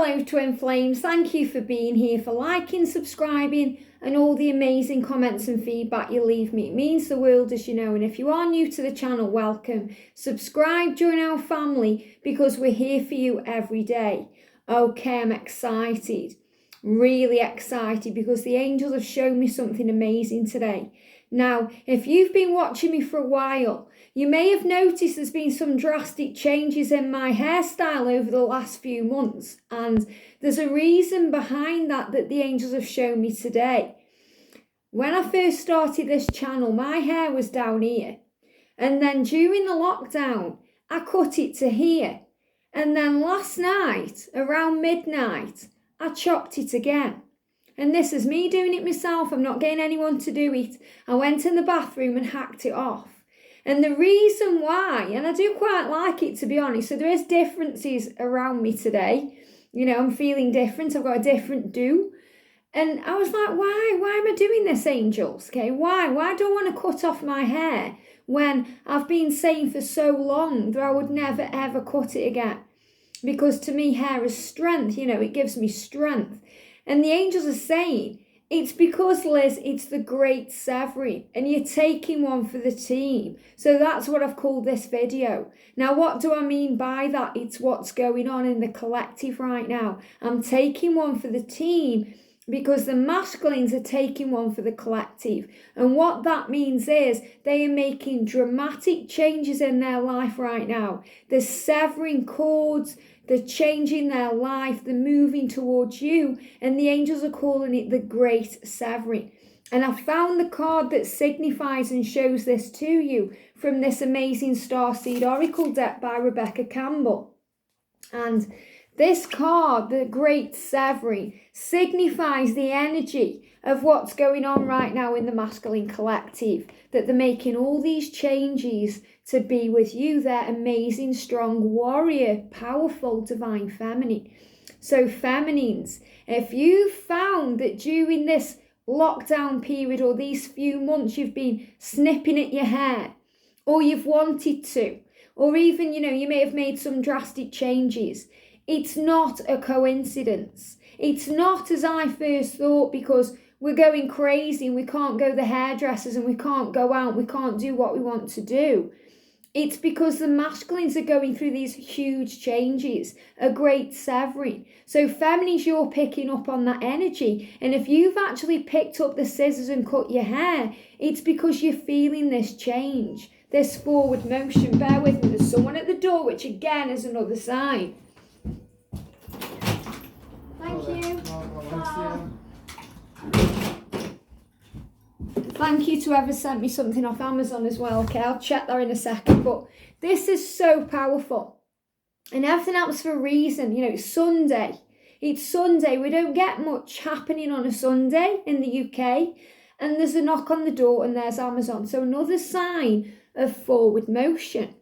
Hello Twin Flames, thank you for being here, for liking, subscribing and all the amazing comments and feedback you leave me. It means the world, as you know, and if you are new to the channel, welcome. Subscribe, join our family because we're here for you every day. Okay, I'm excited, really excited because the angels have shown me something amazing today. Now, if you've been watching me for a while, you may have noticed there's been some drastic changes in my hairstyle over the last few months, and there's a reason behind that the angels have shown me today. When I first started this channel, my hair was down here, and then during the lockdown, I cut it to here, and then last night, around midnight, I chopped it again. And this is me doing it myself. I'm not getting anyone to do it. I went in the bathroom and hacked it off. And the reason why, and I do quite like it to be honest, so there is differences around me today. You know, I'm feeling different. I've got a different do. And I was like, why am I doing this, angels? Okay, why do I want to cut off my hair when I've been saying for so long that I would never ever cut it again? Because to me, hair is strength. You know, it gives me strength. And the angels are saying, it's because, Liz, it's the great severing and you're taking one for the team. So that's what I've called this video. Now, what do I mean by that? It's what's going on in the collective right now. I'm taking one for the team because the masculines are taking one for the collective. And what that means is they are making dramatic changes in their life right now. They're severing cords. They're changing their life, they're moving towards you, and the angels are calling it the Great Severing. And I found the card that signifies and shows this to you from this amazing Starseed Oracle deck by Rebecca Campbell. And this card, the Great Severing, signifies the energy of what's going on right now in the masculine collective, that they're making all these changes to be with you. They're amazing, strong, warrior, powerful, divine feminine. So feminines, if you found that during this lockdown period or these few months you've been snipping at your hair, or you've wanted to, or even, you know, you may have made some drastic changes, it's not a coincidence. It's not as I first thought because we're going crazy and we can't go to the hairdressers and we can't go out, we can't do what we want to do. It's because the masculines are going through these huge changes, a great severing. So feminines, you're picking up on that energy. And if you've actually picked up the scissors and cut your hair, it's because you're feeling this change, this forward motion. Bear with me, there's someone at the door, which again is another sign. Thank you. Thank you to whoever sent me something off Amazon as well. Okay, I'll check that in a second. But this is so powerful. And everything happens for a reason. You know, it's Sunday. It's Sunday. We don't get much happening on a Sunday in the UK. And there's a knock on the door and there's Amazon. So another sign of forward motion.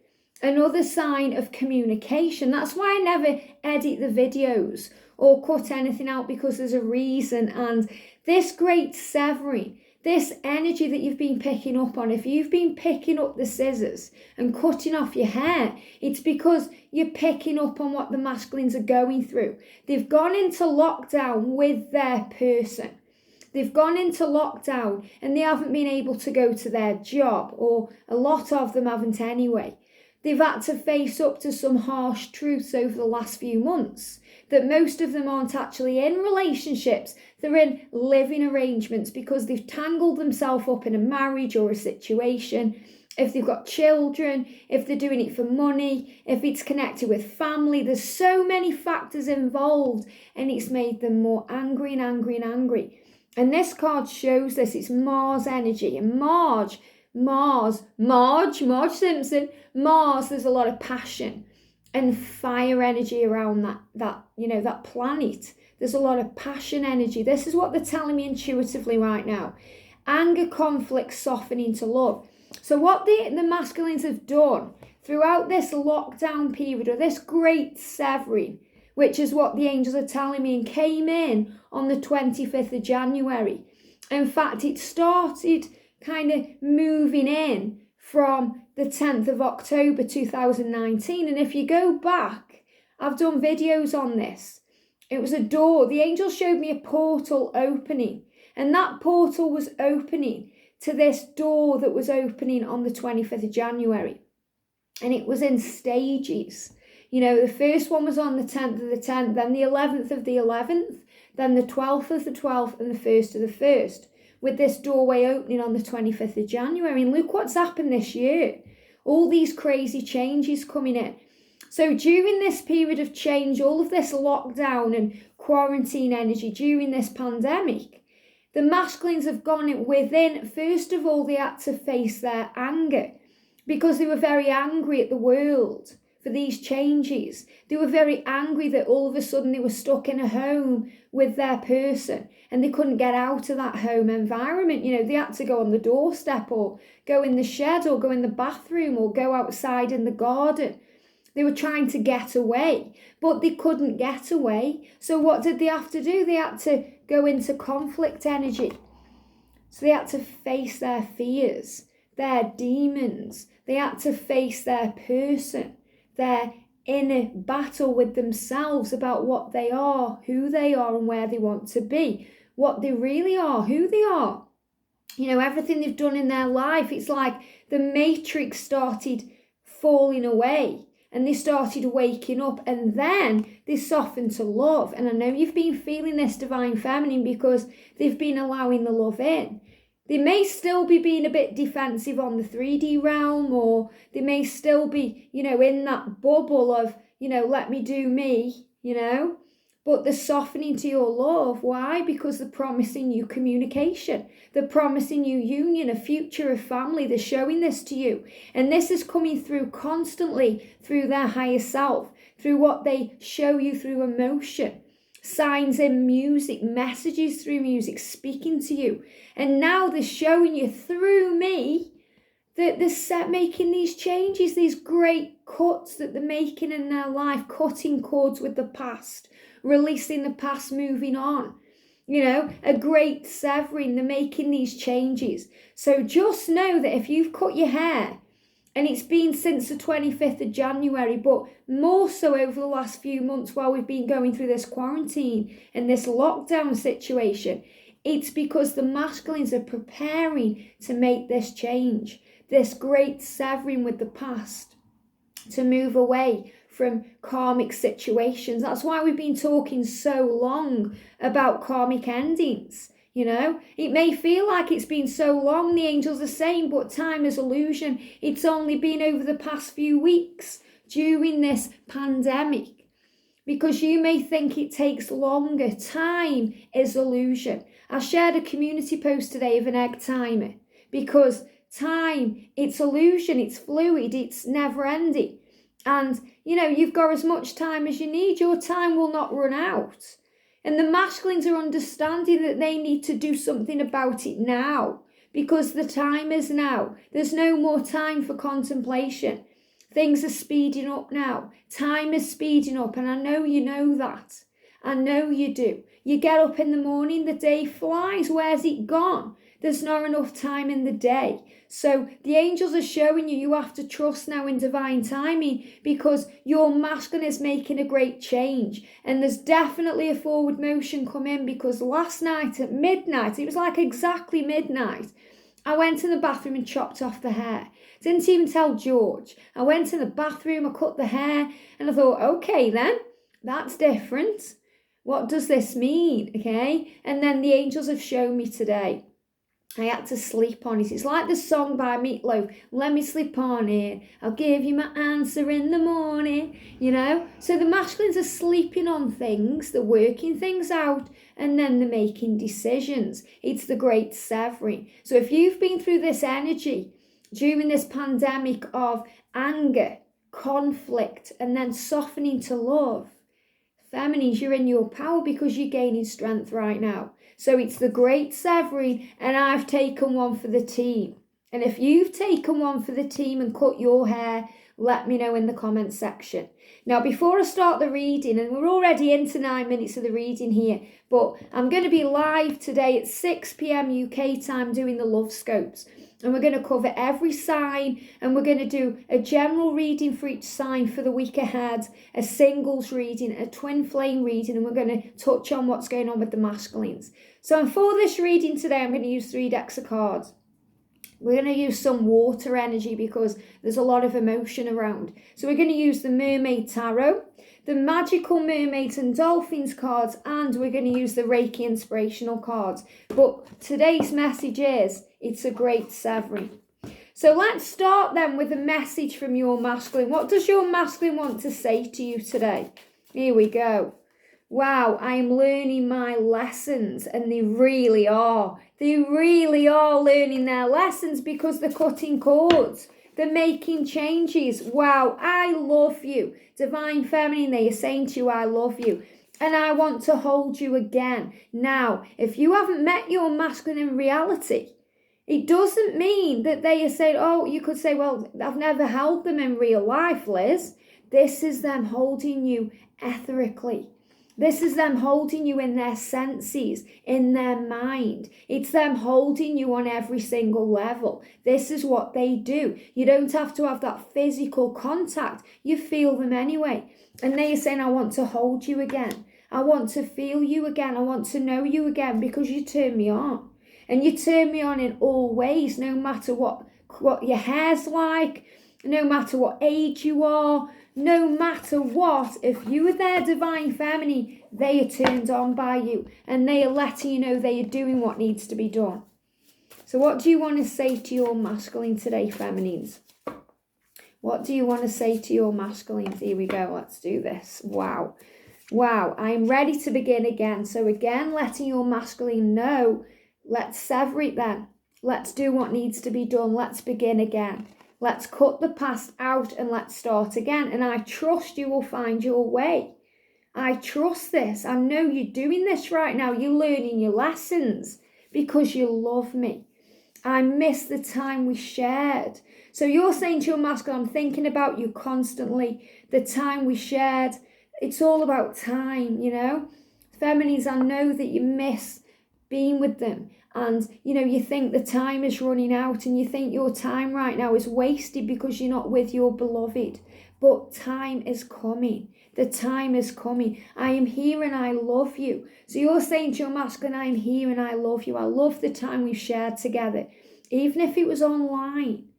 Another sign of communication. That's why I never edit the videos or cut anything out, because there's a reason. And this great severing, this energy that you've been picking up on, if you've been picking up the scissors and cutting off your hair, it's because you're picking up on what the masculines are going through. They've gone into lockdown with their person. They've gone into lockdown and they haven't been able to go to their job, or a lot of them haven't anyway. They've had to face up to some harsh truths over the last few months, that most of them aren't actually in relationships. They're in living arrangements because they've tangled themselves up in a marriage or a situation. If they've got children, if they're doing it for money, if it's connected with family, there's so many factors involved, and it's made them more angry and angry and angry. And this card shows this. It's Mars energy, and Marge Simpson, Mars, there's a lot of passion and fire energy around that planet. There's a lot of passion energy. This is what they're telling me intuitively right now. Anger, conflict, softening to love. So what the masculines have done throughout this lockdown period, or this great severing, which is what the angels are telling me, and came in on the 25th of January. In fact, it started kind of moving in from the 10th of October 2019. And if you go back, I've done videos on this. It was a door. The angel showed me a portal opening, and that portal was opening to this door that was opening on the 25th of January. And it was in stages. You know, the first one was on the 10th of the 10th, then the 11th of the 11th, then the 12th of the 12th, and the 1st of the 1st, with this doorway opening on the 25th of January. And look what's happened this year. All these crazy changes coming in. So during this period of change, all of this lockdown and quarantine energy during this pandemic, the masculines have gone within. First of all, they had to face their anger because they were very angry at the world for these changes. They were very angry that all of a sudden they were stuck in a home with their person and they couldn't get out of that home environment. You know, they had to go on the doorstep or go in the shed or go in the bathroom or go outside in the garden. They were trying to get away, but they couldn't get away. So what did they have to do? They had to go into conflict energy. So they had to face their fears, their demons. They had to face their person, their inner battle with themselves about what they are, who they are, and where they want to be, what they really are, who they are. You know, everything they've done in their life, it's like the matrix started falling away. And they started waking up, and then they softened to love. And I know you've been feeling this, Divine Feminine, because they've been allowing the love in. They may still be being a bit defensive on the 3D realm, or they may still be, you know, in that bubble of, you know, let me do me, you know. But they're softening to your love. Why? Because they're promising you communication. They're promising you union, a future, a family. They're showing this to you. And this is coming through constantly through their higher self, through what they show you through emotion, signs in music, messages through music, speaking to you. And now they're showing you through me that they're making these changes, these great cuts that they're making in their life, cutting cords with the past, releasing the past, moving on. You know, a great severing, they're making these changes. So just know that if you've cut your hair, and it's been since the 25th of January, but more so over the last few months while we've been going through this quarantine and this lockdown situation, it's because the masculines are preparing to make this change, this great severing with the past, to move away from karmic situations. That's why we've been talking so long about karmic endings. You know, it may feel like it's been so long, the angels are saying, but time is illusion. It's only been over the past few weeks during this pandemic, because you may think it takes longer. Time is illusion. I shared a community post today of an egg timer, because time, it's illusion, it's fluid, it's never ending. And, you know, you've got as much time as you need. Your time will not run out. And the masculines are understanding that they need to do something about it now, because the time is now. There's no more time for contemplation. Things are speeding up now. Time is speeding up, and I know you know that. I know you do. You get up in the morning, the day flies. Where's it gone? There's not enough time in the day. So the angels are showing you have to trust now in divine timing, because your masculine is making a great change. And there's definitely a forward motion come in, because last night at midnight, it was like exactly midnight, I went in the bathroom and chopped off the hair. Didn't even tell George. I went in the bathroom, I cut the hair, and I thought, okay then, that's different. What does this mean? Okay. And then the angels have shown me today, I had to sleep on it. It's like the song by Meatloaf, let me sleep on it, I'll give you my answer in the morning, you know. So the masculines are sleeping on things, they're working things out, and then they're making decisions. It's the great severing. So if you've been through this energy during this pandemic of anger, conflict, and then softening to love, feminines, you're in your power, because you're gaining strength right now. So it's the great severing, and I've taken one for the team. And if you've taken one for the team and cut your hair, let me know in the comments section. Now, before I start the reading, and we're already into 9 minutes of the reading here, but I'm going to be live today at 6 p.m. UK time doing the love scopes. And we're going to cover every sign, and we're going to do a general reading for each sign for the week ahead, a singles reading, a twin flame reading, and we're going to touch on what's going on with the masculines. So for this reading today, I'm going to use 3 decks of cards. We're going to use some water energy because there's a lot of emotion around. So we're going to use the Mermaid Tarot, the Magical Mermaids and Dolphins cards, and we're going to use the Reiki Inspirational cards. But today's message is, it's a great severing. So let's start then with a message from your masculine. What does your masculine want to say to you today? Here we go. Wow, I am learning my lessons, and they really are. They really are learning their lessons because they're cutting cords. They're making changes. Wow, I love you. Divine Feminine, they are saying to you, I love you. And I want to hold you again. Now, if you haven't met your masculine in reality, it doesn't mean that they are saying, oh, you could say, well, I've never held them in real life, Liz. This is them holding you etherically. This is them holding you in their senses, in their mind. It's them holding you on every single level. This is what they do. You don't have to have that physical contact. You feel them anyway. And they are saying, I want to hold you again. I want to feel you again. I want to know you again because you turn me on. And you turn me on in all ways, no matter what your hair's like, no matter what age you are, no matter what. If you are their Divine Feminine, they are turned on by you and they are letting you know they are doing what needs to be done. So what do you want to say to your masculine today, Feminines? What do you want to say to your masculines? Here we go. Let's do this. Wow. Wow. I'm ready to begin again. So again, letting your masculine know, let's sever it then. Let's do what needs to be done. Let's begin again. Let's cut the past out and let's start again. And I trust you will find your way. I trust this. I know you're doing this right now. You're learning your lessons because you love me. I miss the time we shared. So you're saying to your masculine, I'm thinking about you constantly. The time we shared. It's all about time, you know. Feminines, I know that you miss being with them. And, you know, you think the time is running out and you think your time right now is wasted because you're not with your beloved. But time is coming. The time is coming. I am here and I love you. So you're saying to your masculine, I am here and I love you. I love the time we've shared together. Even if it was online,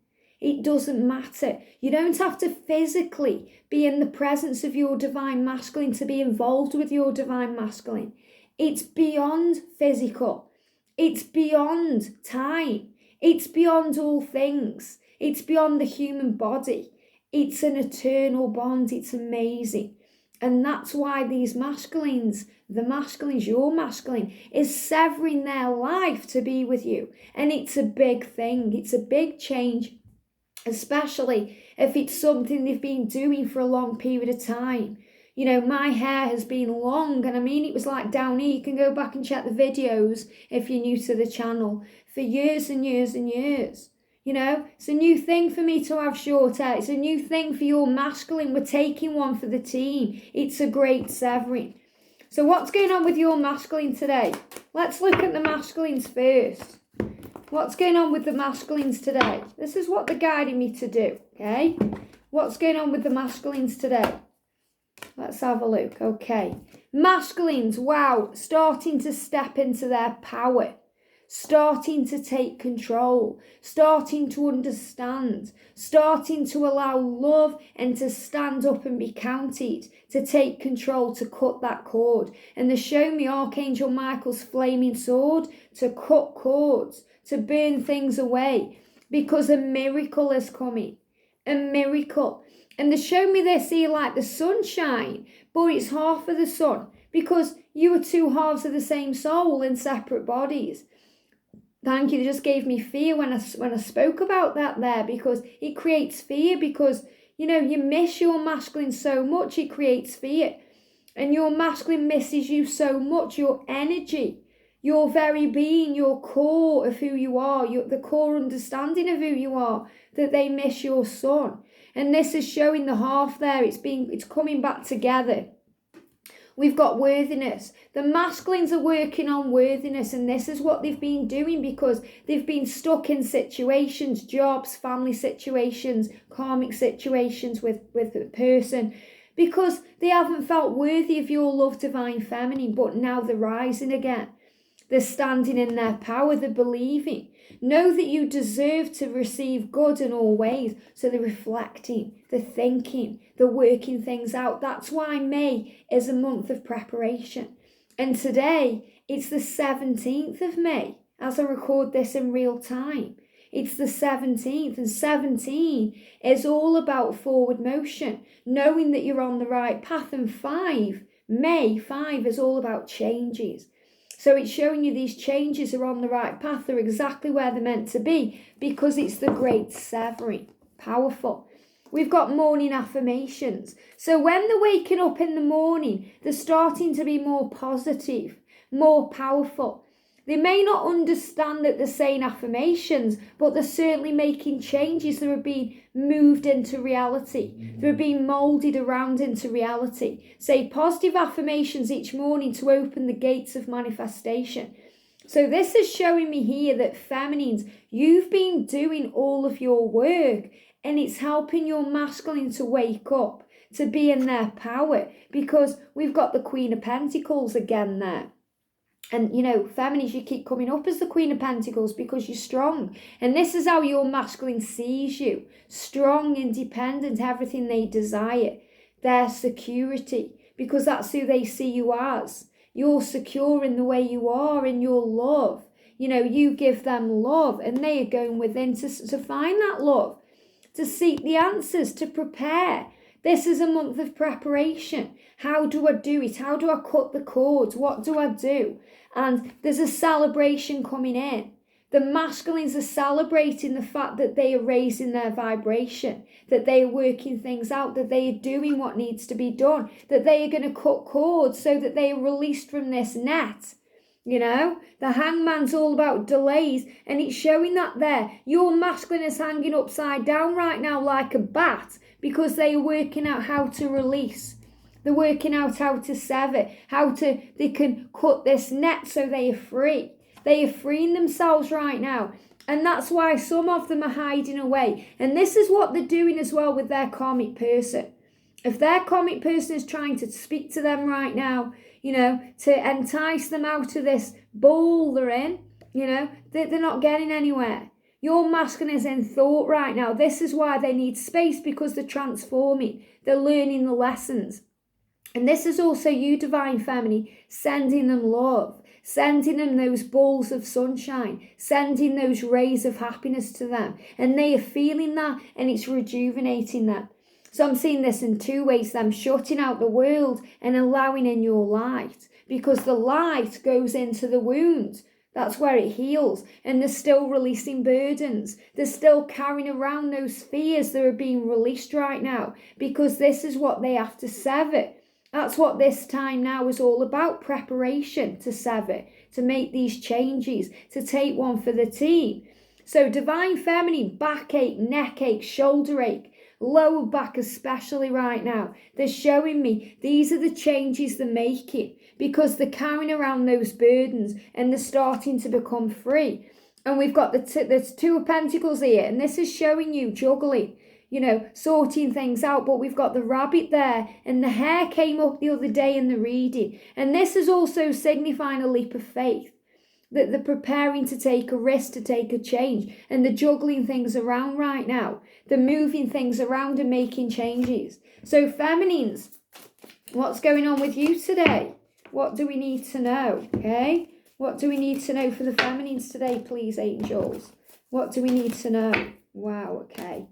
it doesn't matter. You don't have to physically be in the presence of your Divine Masculine to be involved with your Divine Masculine. It's beyond physical. It's beyond time. It's beyond all things. It's beyond the human body. It's an eternal bond. It's amazing. And that's why these masculines, your masculine, is severing their life to be with you. And it's a big thing. It's a big change, especially if it's something they've been doing for a long period of time. You know, my hair has been long, and I mean, it was like down here. You can go back and check the videos if you're new to the channel, for years and years and years. You know, it's a new thing for me to have short hair. It's a new thing for your masculine. We're taking one for the team. It's a great severing. So what's going on with your masculine today? Let's look at the masculines first. What's going on with the masculines today? This is what they're guiding me to do, okay? What's going on with the masculines today? Let's have a look. Okay. Masculines, wow, starting to step into their power, starting to take control, starting to understand, starting to allow love and to stand up and be counted, to take control, to cut that cord. And they show me Archangel Michael's flaming sword to cut cords, to burn things away, because a miracle is coming. A miracle. And they show me this here like the sunshine, but it's half of the sun, because you are two halves of the same soul in separate bodies. Thank you. They just gave me fear when I spoke about that there, because it creates fear, because, you know, you miss your masculine so much, it creates fear. And your masculine misses you so much, your energy, your very being, your core of who you are, the core understanding of who you are, that they miss your son. And this is showing the half there. It's coming back together. We've got worthiness. The masculines are working on worthiness, and this is what they've been doing because they've been stuck in situations, jobs, family situations, karmic situations with a person, because they haven't felt worthy of your love, divine feminine, but now they're rising again. They're standing in their power, they're believing. Know that you deserve to receive good in all ways. So they're reflecting, they're thinking, they're working things out. That's why May is a month of preparation. And today, it's the 17th of May, as I record this in real time. It's the 17th, and 17 is all about forward motion, knowing that you're on the right path. And 5, May 5 is all about changes. So it's showing you these changes are on the right path. They're exactly where they're meant to be because it's the great severing. Powerful. We've got morning affirmations. So when they're waking up in the morning, they're starting to be more positive, more powerful. They may not understand that they're saying affirmations, but they're certainly making changes that are being moved into reality. They're being moulded around into reality. Say positive affirmations each morning to open the gates of manifestation. So this is showing me here that feminines, you've been doing all of your work, and it's helping your masculine to wake up, to be in their power, because we've got the Queen of Pentacles again there. And, you know, feminines, you keep coming up as the Queen of Pentacles because you're strong. And this is how your masculine sees you. Strong, independent, everything they desire. Their security, because that's who they see you as. You're secure in the way you are, in your love. You know, you give them love, and they are going within to find that love, to seek the answers, to prepare. This is a month of preparation. How do I do it? How do I cut the cords? What do I do? And there's a celebration coming in. The masculines are celebrating the fact that they are raising their vibration, that they are working things out, that they are doing what needs to be done, that they are going to cut cords so that they are released from this net. You know, the Hangman's all about delays, and it's showing that there. Your masculine is hanging upside down right now like a bat because they are working out how to release. They're working out how to sever, they can cut this net so they are free. They are freeing themselves right now. And that's why some of them are hiding away. And this is what they're doing as well with their karmic person. If their karmic person is trying to speak to them right now, you know, to entice them out of this bowl they're in, you know, they're not getting anywhere. Your masculine is in thought right now. This is why they need space, because they're transforming. They're learning the lessons. And this is also you, divine feminine, sending them love, sending them those balls of sunshine, sending those rays of happiness to them. And they are feeling that, and it's rejuvenating them. So I'm seeing this in two ways, them shutting out the world and allowing in your light, because the light goes into the wound. That's where it heals. And they're still releasing burdens. They're still carrying around those fears that are being released right now, because this is what they have to sever. That's what this time now is all about, preparation to sever, to make these changes, to take one for the team. So divine feminine, backache, neck ache, shoulder ache, lower back especially right now. They're showing me these are the changes they're making because they're carrying around those burdens and they're starting to become free. And we've got the Two of Pentacles here, and this is showing you juggling, you know, sorting things out. But we've got the rabbit there, and the hare came up the other day in the reading. And this is also signifying a leap of faith, that they're preparing to take a risk, to take a change, and they're juggling things around right now. They're moving things around and making changes. So feminines, what's going on with you today? What do we need to know? Okay, what do we need to know for the feminines today, please, angels? What do we need to know? Wow, okay.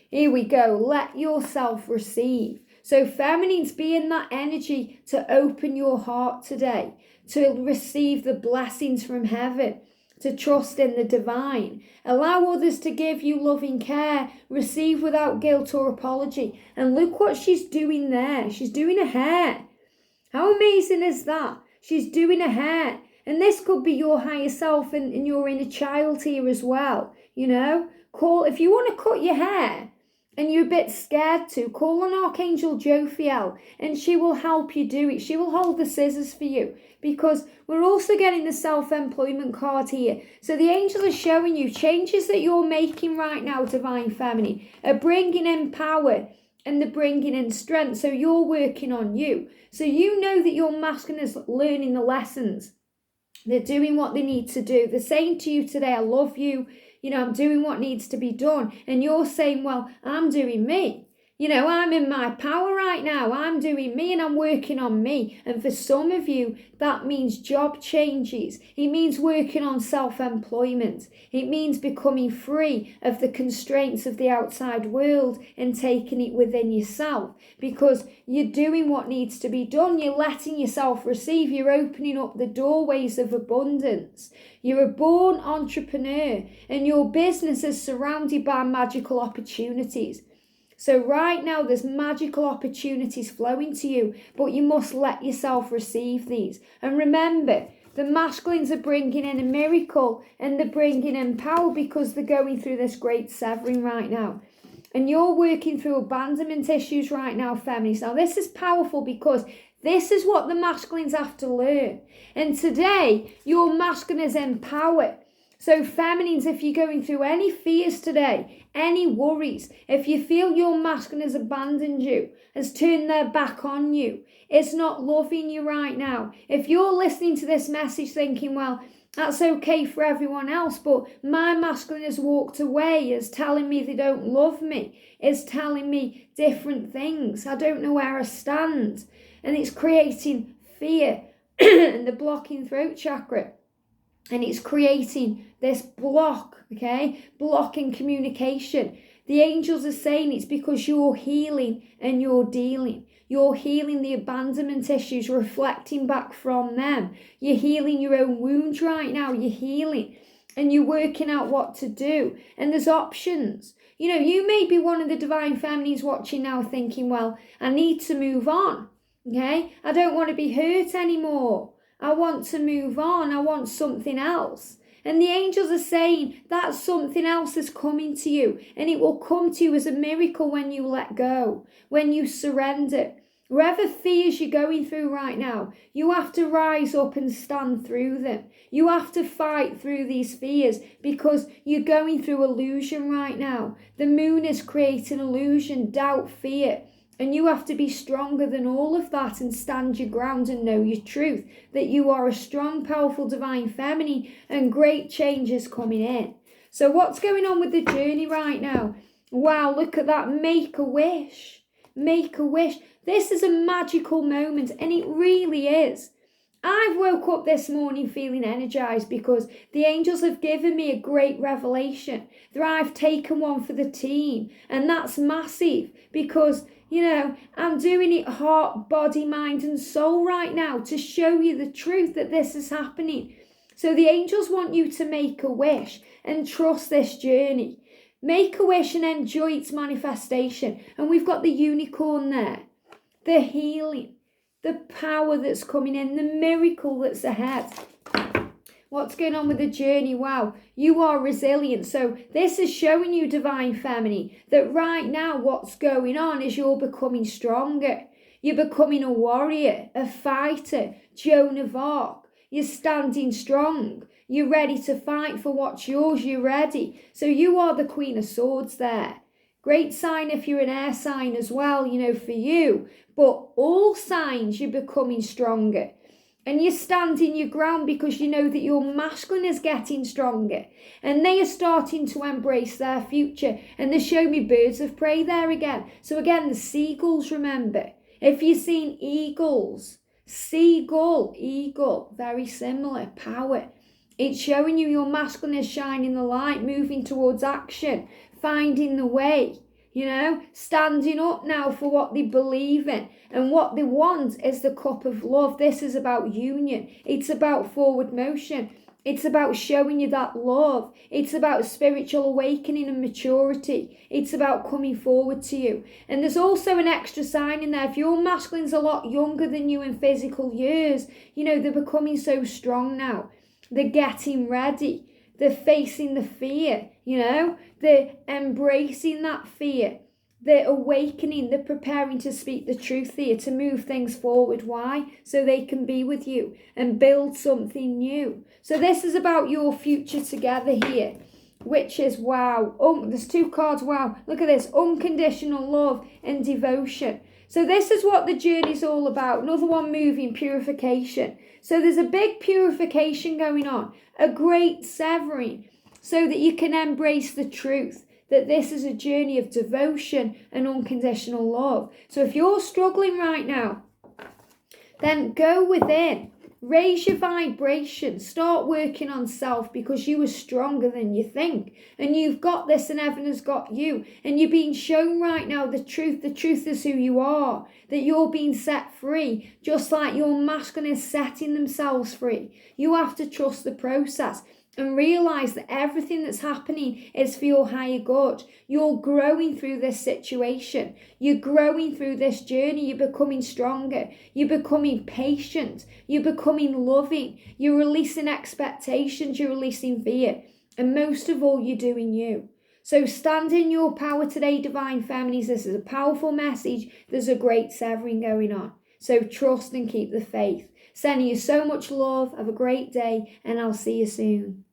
Here we go. Let yourself receive. So feminines, be in that energy to open your heart today, to receive the blessings from heaven, to trust in the divine. Allow others to give you loving care. Receive without guilt or apology. And look what she's doing there. She's doing a hair. How amazing is that? She's doing a hair. And this could be your higher self and your inner child here as well. You know, if you want to cut your hair, and you're a bit scared to, call on Archangel Jophiel and she will help you do it. She will hold the scissors for you, because we're also getting the self-employment card here. So the angels are showing you changes that you're making right now, Divine Feminine, are bringing in power and they're bringing in strength. So you're working on you. So you know that your masculine is learning the lessons. They're doing what they need to do. They're saying to you today, I love you. I'm doing what needs to be done. And you're saying, well, I'm doing me. I'm in my power right now. I'm doing me and I'm working on me. And for some of you, that means job changes. It means working on self-employment. It means becoming free of the constraints of the outside world and taking it within yourself, because you're doing what needs to be done. You're letting yourself receive. You're opening up the doorways of abundance. You're a born entrepreneur and your business is surrounded by magical opportunities. So right now there's magical opportunities flowing to you, but you must let yourself receive these. And remember, the masculines are bringing in a miracle and they're bringing in power because they're going through this great severing right now. And you're working through abandonment issues right now, feminists. Now this is powerful because this is what the masculines have to learn. And today, your masculine is in power. So feminines, if you're going through any fears today, any worries, if you feel your masculine has abandoned you, has turned their back on you, it's not loving you right now. If you're listening to this message thinking, well, that's okay for everyone else, but my masculine has walked away, is telling me they don't love me, is telling me different things, I don't know where I stand, and it's creating fear and the blocking throat chakra. And it's creating this block, blocking communication. The angels are saying it's because you're healing and you're dealing. You're healing the abandonment issues, reflecting back from them. You're healing your own wounds right now. You're healing and you're working out what to do. And there's options. You may be one of the Divine Feminines watching now thinking, well, I need to move on. I don't want to be hurt anymore. I want to move on. I want something else. And the angels are saying that something else is coming to you. And it will come to you as a miracle when you let go, when you surrender. Whatever fears you're going through right now, you have to rise up and stand through them. You have to fight through these fears because you're going through illusion right now. The moon is creating illusion, doubt, fear. And you have to be stronger than all of that and stand your ground and know your truth, that you are a strong, powerful, Divine Feminine and great change is coming in. So what's going on with the journey right now? Wow, look at that. Make a wish. Make a wish. This is a magical moment, and it really is. I've woke up this morning feeling energized because the angels have given me a great revelation. I've taken one for the team, and that's massive because I'm doing it heart, body, mind and soul right now to show you the truth that this is happening. So the angels want you to make a wish and trust this journey. Make a wish and enjoy its manifestation. And we've got the unicorn there, the healing, the power that's coming in, the miracle that's ahead. What's going on with the journey? Wow, you are resilient. So this is showing you, Divine Feminine, that right now what's going on is you're becoming stronger. You're becoming a warrior, a fighter, Joan of Arc. You're standing strong. You're ready to fight for what's yours. You're ready. So you are the Queen of Swords there. Great sign if you're an air sign as well, for you. But all signs, you're becoming stronger. And you're standing your ground because you know that your masculine is getting stronger. And they are starting to embrace their future. And they show me birds of prey there again. So again, the seagulls, remember. If you've seen eagles, seagull, eagle, very similar, power. It's showing you your masculine is shining the light, moving towards action, finding the way. Standing up now for what they believe in. And what they want is the cup of love. This is about union. It's about forward motion. It's about showing you that love. It's about spiritual awakening and maturity. It's about coming forward to you. And there's also an extra sign in there. If your masculine's a lot younger than you in physical years, they're becoming so strong now. They're getting ready. They're facing the fear, they're embracing that fear. They're awakening, they're preparing to speak the truth here, to move things forward. Why? So they can be with you and build something new. So this is about your future together here, which is wow. There's 2 cards, wow. Look at this, unconditional love and devotion. So this is what the journey's all about. Another one, moving, purification. So there's a big purification going on, a great severing, so that you can embrace the truth, that this is a journey of devotion and unconditional love. So if you're struggling right now, then go within, raise your vibration, start working on self, because you are stronger than you think. And you've got this, and heaven has got you. And you're being shown right now the truth. The truth is who you are, that you're being set free, just like your masculine is setting themselves free. You have to trust the process and realize that everything that's happening is for your higher good. You're growing through this situation. You're growing through this journey. You're becoming stronger. You're becoming patient. You're becoming loving. You're releasing expectations. You're releasing fear. And most of all, you're doing you. So stand in your power today, Divine Feminines. This is a powerful message. There's a great severing going on. So trust and keep the faith. Sending you so much love. Have a great day, and I'll see you soon.